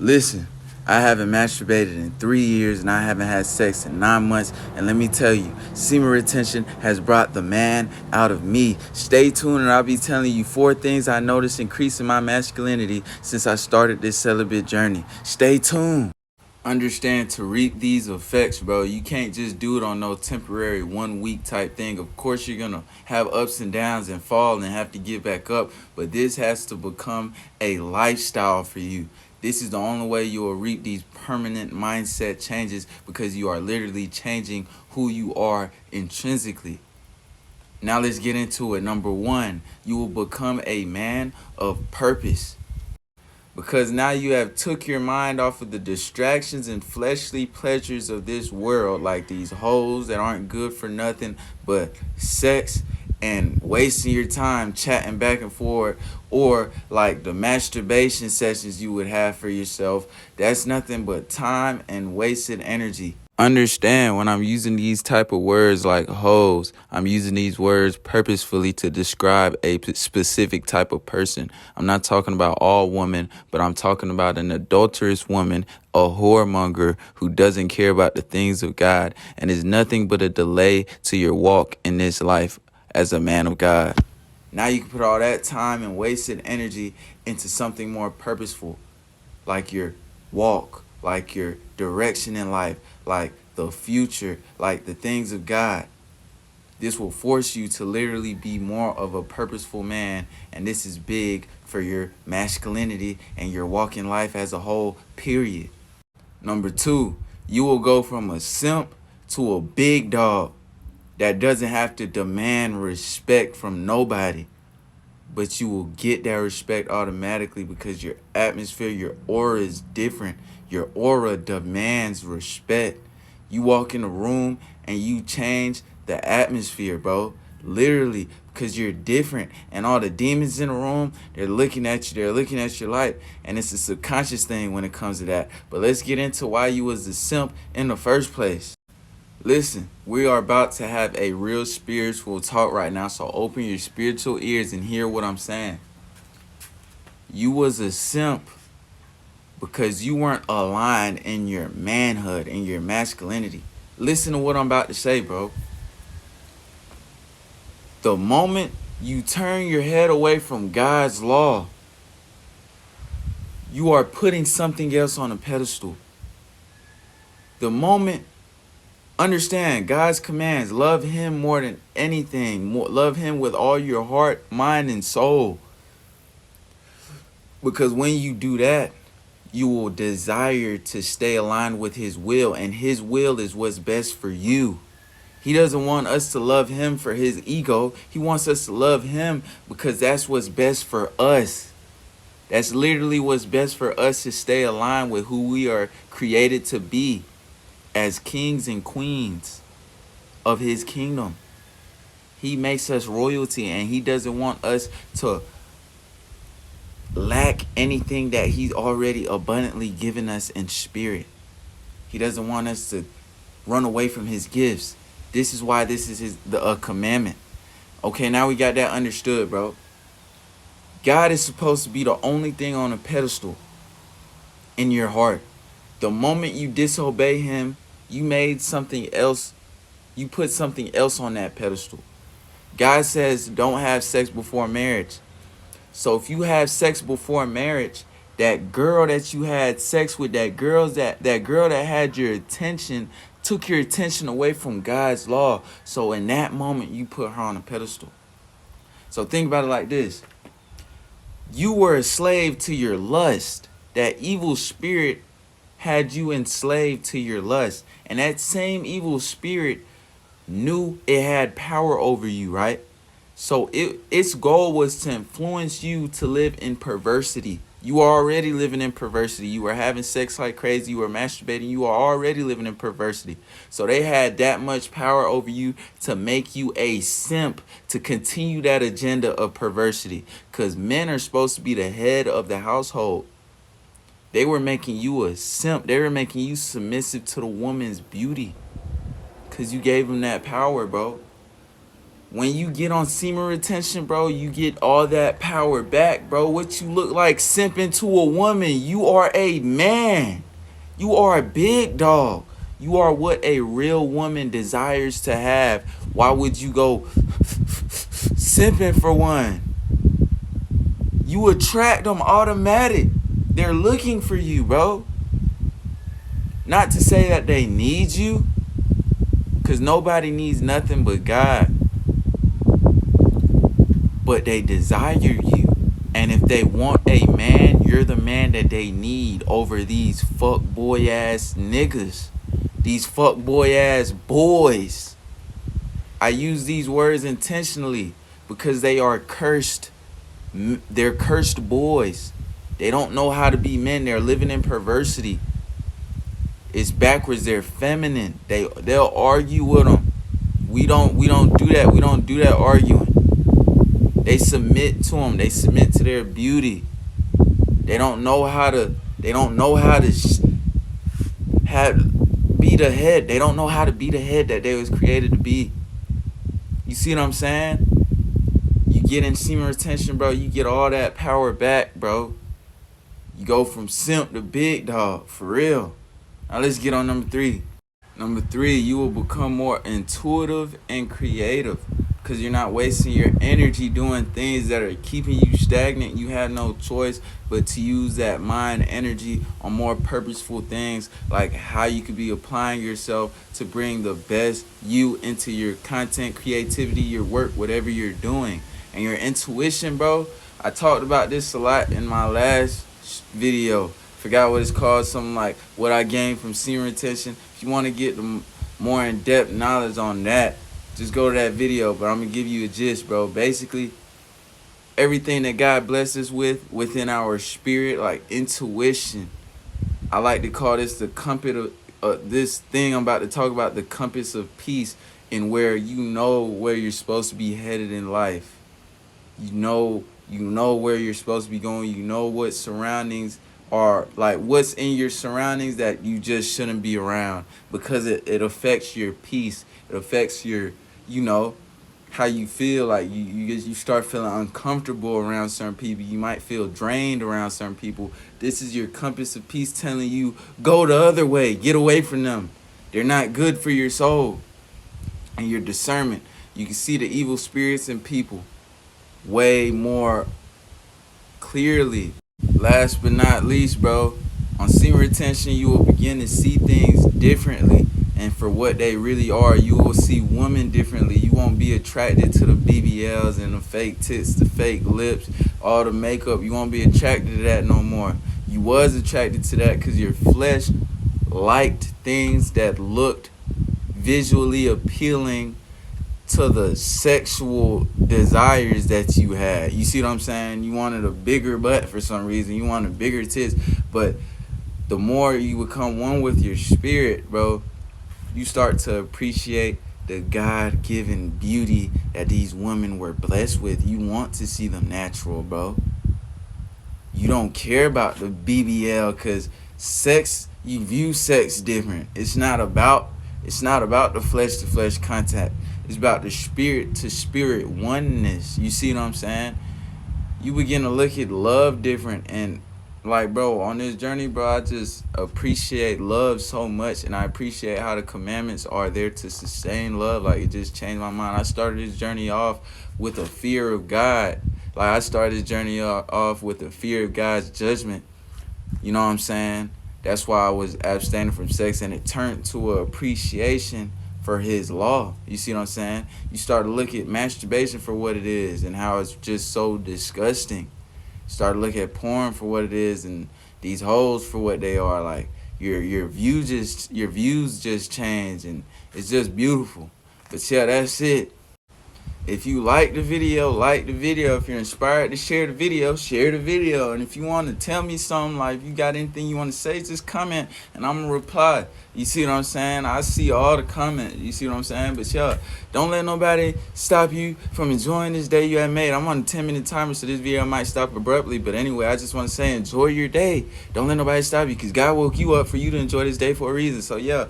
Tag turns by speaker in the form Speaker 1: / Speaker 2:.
Speaker 1: Listen, I haven't masturbated in 3 years and I haven't had sex in 9 months. And let me tell you, semen retention has brought the man out of me. Stay tuned and I'll be telling you 4 things I noticed increasing my masculinity since I started this celibate journey. Stay tuned. Understand, to reap these effects, bro, you can't just do it on no temporary 1 week type thing. Of course you're gonna have ups and downs and fall and have to get back up, but this has to become a lifestyle for you. This is the only way you will reap these permanent mindset changes, because you are literally changing who you are intrinsically. Now let's get into it. Number 1, you will become a man of purpose, because now you have took your mind off of the distractions and fleshly pleasures of this world, like these hoes that aren't good for nothing but sex, and wasting your time chatting back and forth, or like the masturbation sessions you would have for yourself. That's nothing but time and wasted energy. Understand, when I'm using these type of words like hoes, I'm using these words purposefully to describe a specific type of person. I'm not talking about all women, but I'm talking about an adulterous woman, a whoremonger who doesn't care about the things of God and is nothing but a delay to your walk in this life as a man of God. Now you can put all that time and wasted energy into something more purposeful, like your walk, like your direction in life, like the future, like the things of God. This will force you to literally be more of a purposeful man, and this is big for your masculinity and your walk in life as a whole, period. Number 2, you will go from a simp to a big dog that doesn't have to demand respect from nobody, but you will get that respect automatically because your atmosphere, your aura is different. Your aura demands respect. You walk in a room and you change the atmosphere, bro. Literally, because you're different. And all the demons in the room, they're looking at you. They're looking at your light. And it's a subconscious thing when it comes to that. But let's get into why you was a simp in the first place. Listen, we are about to have a real spiritual talk right now, so open your spiritual ears and hear what I'm saying. You was a simp because you weren't aligned in your manhood, in your masculinity. Listen to what I'm about to say, bro. The moment you turn your head away from God's law, you are putting something else on a pedestal. The moment Understand God's commands. Love him more than anything. Love him with all your heart, mind, and soul. Because when you do that, you will desire to stay aligned with his will. And his will is what's best for you. He doesn't want us to love him for his ego. He wants us to love him because that's what's best for us. That's literally what's best for us, to stay aligned with who we are created to be as kings and queens of his kingdom. He makes us royalty, and he doesn't want us to lack anything that he's already abundantly given us in spirit. He doesn't want us to run away from his gifts. This is why this is a commandment. Okay, now we got that understood, bro. God is supposed to be the only thing on a pedestal in your heart. The moment you disobey him, you made something else. You put something else on that pedestal. God says don't have sex before marriage. So if you have sex before marriage, that girl that you had sex with, that girl that had your attention, took your attention away from God's law. So in that moment, you put her on a pedestal. So think about it like this. You were a slave to your lust. That evil spirit had you enslaved to your lust. And that same evil spirit knew it had power over you, right? So its goal was to influence you to live in perversity. You were already living in perversity. You were having sex like crazy. You were masturbating. You were already living in perversity. So they had that much power over you to make you a simp, to continue that agenda of perversity. Because men are supposed to be the head of the household. They were making you a simp. They were making you submissive to the woman's beauty. Because you gave them that power, bro. When you get on semen retention, bro, you get all that power back, bro. What you look like simping to a woman. You are a man. You are a big dog. You are what a real woman desires to have. Why would you go simping for one? You attract them automatic. They're looking for you, bro. Not to say that they need you, because nobody needs nothing but God. But they desire you. And if they want a man, you're the man that they need over these fuck boy ass niggas. These fuck boy ass boys. I use these words intentionally because they are cursed. They're cursed boys. They don't know how to be men. They're living in perversity. It's backwards. They're feminine. They'll argue with them. We don't do that. We don't do that arguing. They submit to them. They submit to their beauty. They don't know how to. They don't know how to be the head. They don't know how to be the head that they was created to be. You see what I'm saying? You get in semen retention, bro. You get all that power back, bro. You go from simp to big dog, for real. Now let's get on number 3. Number 3, you will become more intuitive and creative because you're not wasting your energy doing things that are keeping you stagnant. You have no choice but to use that mind energy on more purposeful things, like how you could be applying yourself to bring the best you into your content, creativity, your work, whatever you're doing. And your intuition, bro, I talked about this a lot in my last video. Forgot what it's called, something like what I gained from semen retention. If you want to get the more in-depth knowledge on that, just go to that video. But I'm going to give you a gist, bro. Basically, everything that God blesses with within our spirit, like intuition. I like to call this the compass of this thing I'm about to talk about, the compass of peace, in where you know where you're supposed to be headed in life. You know where you're supposed to be going. You know what surroundings are, like what's in your surroundings that you just shouldn't be around, because it affects your peace. It affects your, how you feel. Like you start feeling uncomfortable around certain people. You might feel drained around certain people. This is your compass of peace telling you, go the other way, get away from them. They're not good for your soul. And your discernment, you can see the evil spirits in people way more clearly. Last but not least, bro, on semen retention, you will begin to see things differently and for what they really are. You will see women differently. You won't be attracted to the BBLs and the fake tits, the fake lips, all the makeup. You won't be attracted to that no more. You was attracted to that because your flesh liked things that looked visually appealing to the sexual desires that you had. You see what I'm saying? You wanted a bigger butt for some reason. You wanted bigger tits. But the more you become one with your spirit, bro, you start to appreciate the God-given beauty that these women were blessed with. You want to see them natural, bro. You don't care about the BBL because sex, you view sex different. It's not about the flesh-to-flesh contact. It's about the spirit-to-spirit oneness. You see what I'm saying? You begin to look at love different. And like, bro, on this journey, bro, I just appreciate love so much. And I appreciate how the commandments are there to sustain love. Like, it just changed my mind. I started this journey off with a fear of God. Like, I started this journey off with a fear of God's judgment. You know what I'm saying? That's why I was abstaining from sex, and it turned to an appreciation for his law. You see what I'm saying? You start to look at masturbation for what it is and how it's just so disgusting. Start to look at porn for what it is and these hoes for what they are. Like, your views just change, and it's just beautiful. But yeah, that's it. If you like the video, like the video. If you're inspired to share the video, share the video. And if you want to tell me something, like if you got anything you want to say, just comment and I'm going to reply. You see what I'm saying? I see all the comments. You see what I'm saying? But yeah, don't let nobody stop you from enjoying this day you have made. I'm on a 10-minute timer, so this video might stop abruptly. But anyway, I just want to say enjoy your day. Don't let nobody stop you because God woke you up for you to enjoy this day for a reason. So yeah.